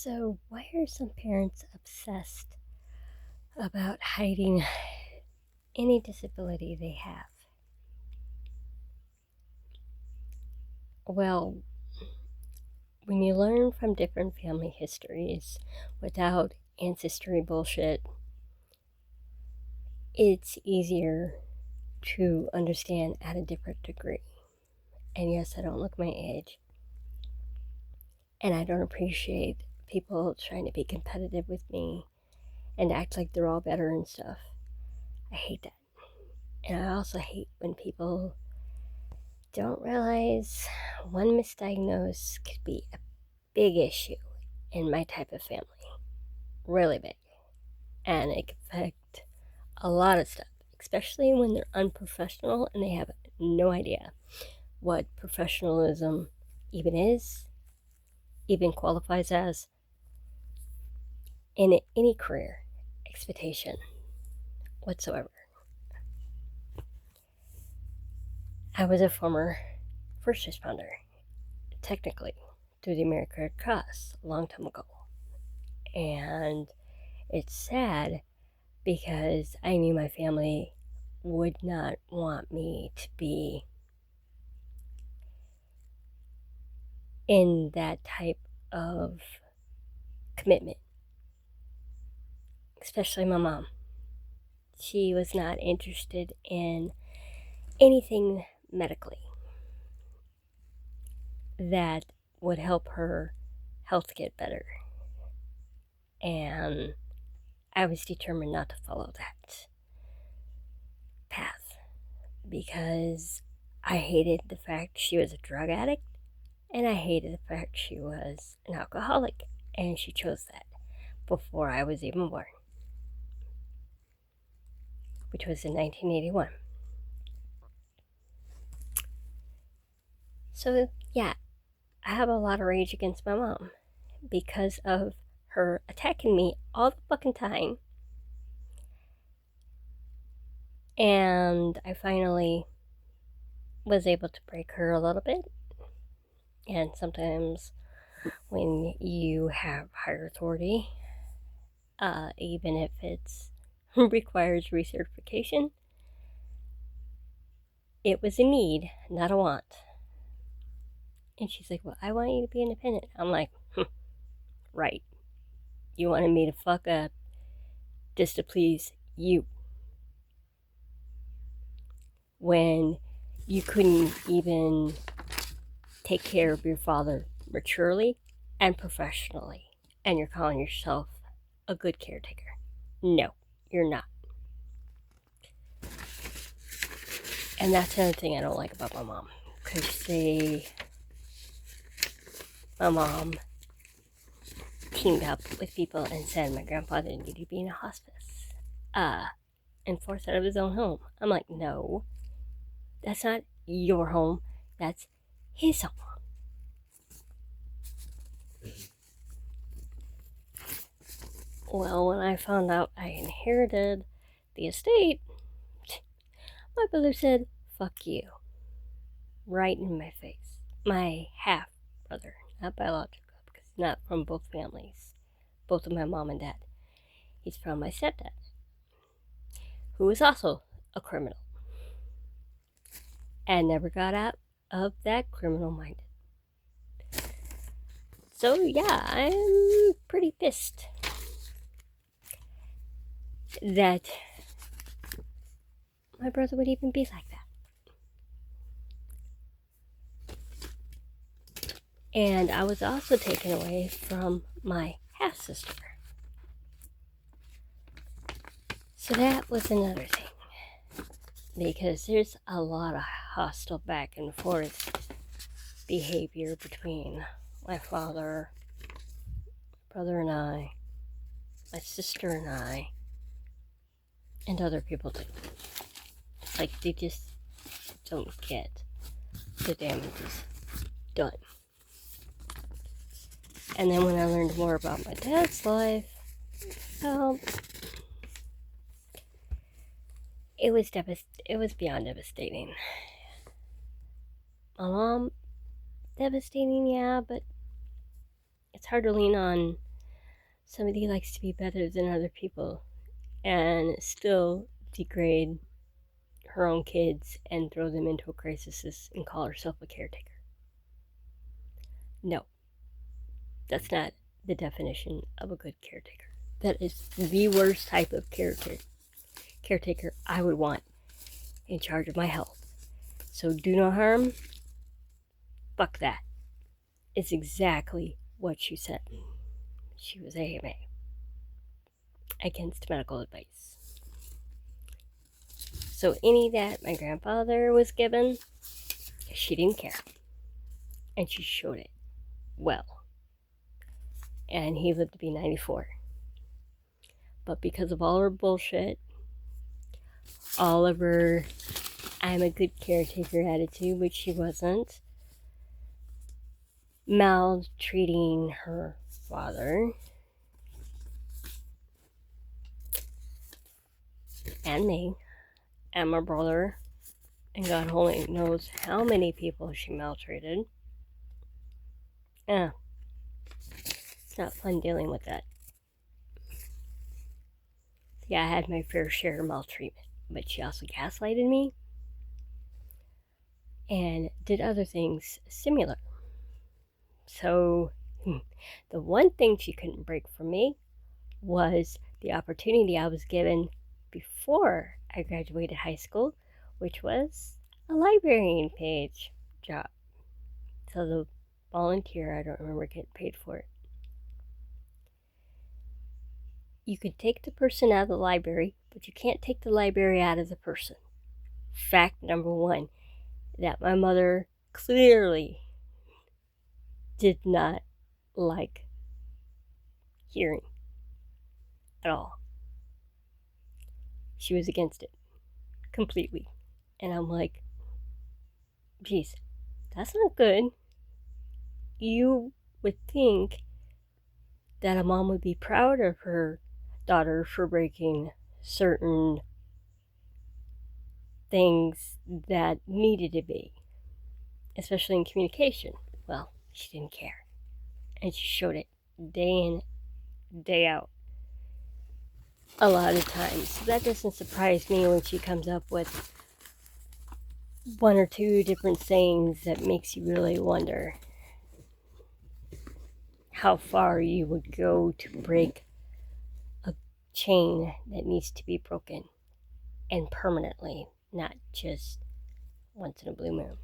So, why are some parents obsessed about hiding any disability they have? Well, when you learn from different family histories without ancestry bullshit, it's easier to understand at a different degree. And yes, I don't look my age, and I don't appreciate people trying to be competitive with me and act like they're all better and stuff. I hate that. And I also hate when people don't realize one misdiagnosis could be a big issue in my type of family. Really big. And it can affect a lot of stuff, especially when they're unprofessional and they have no idea what professionalism even is, even qualifies as, in any career expectation whatsoever. I was a former first responder, technically, through the American Red Cross a long time ago. And it's sad because I knew my family would not want me to be in that type of commitment, especially my mom. She was not interested in anything medically that would help her health get better. And I was determined not to follow that path because I hated the fact she was a drug addict and I hated the fact she was an alcoholic, and she chose that before I was even born, which was in 1981. So, yeah, I have a lot of rage against my mom because of her attacking me all the fucking time. And I finally was able to break her a little bit. And sometimes when you have higher authority, even if it's requires recertification, it was a need, not a want. And she's like, well, I want you to be independent. I'm like, right. You wanted me to fuck up just to please you. When you couldn't even take care of your father maturely and professionally, and you're calling yourself a good caretaker. No, you're not. And that's another thing I don't like about my mom. Because my mom teamed up with people and said my grandfather needed to be in a hospice. And forced out of his own home. I'm like, no, that's not your home. That's his home. Well, when I found out I inherited the estate, my brother said, fuck you. Right in my face. My half brother, not biological, because he's not from both families. Both of my mom and dad. He's from my stepdad, who is also a criminal. And never got out of that criminal minded. So yeah, I'm pretty pissed that my brother would even be like that. And I was also taken away from my half sister. So that was another thing. Because there's a lot of hostile back and forth behavior between my father, my brother and I, my sister and I, and other people too. Like, they just don't get the damage is done. And then when I learned more about my dad's life, well, it was beyond devastating. My mom, devastating, yeah, but it's hard to lean on somebody likes to be better than other people and still degrade her own kids and throw them into a crisis and call herself a caretaker. No, that's not the definition of a good caretaker. That is the worst type of caretaker I would want in charge of my health. So do no harm. Fuck that. It's exactly what she said. She was AMA, against medical advice. So any that my grandfather was given, she didn't care. And she showed it well. And he lived to be 94. But because of all her bullshit, all of her I'm a good caretaker attitude, which she wasn't, maltreating her father and me and my brother, and God only knows how many people she maltreated. It's not fun dealing with that. Yeah, I had my fair share of maltreatment, but she also gaslighted me and did other things similar. So the one thing she couldn't break from me was the opportunity I was given before I graduated high school, which was a librarian page job. So the volunteer, I don't remember getting paid for it. You could take the person out of the library, but you can't take the library out of the person. Fact number one, that my mother clearly did not like hearing at all. She was against it completely. And I'm like, geez, that's not good. You would think that a mom would be proud of her daughter for breaking certain things that needed to be, especially in communication. Well, she didn't care. And she showed it day in, day out, a lot of times. So that doesn't surprise me when she comes up with one or two different sayings that makes you really wonder how far you would go to break a chain that needs to be broken, and permanently, not just once in a blue moon.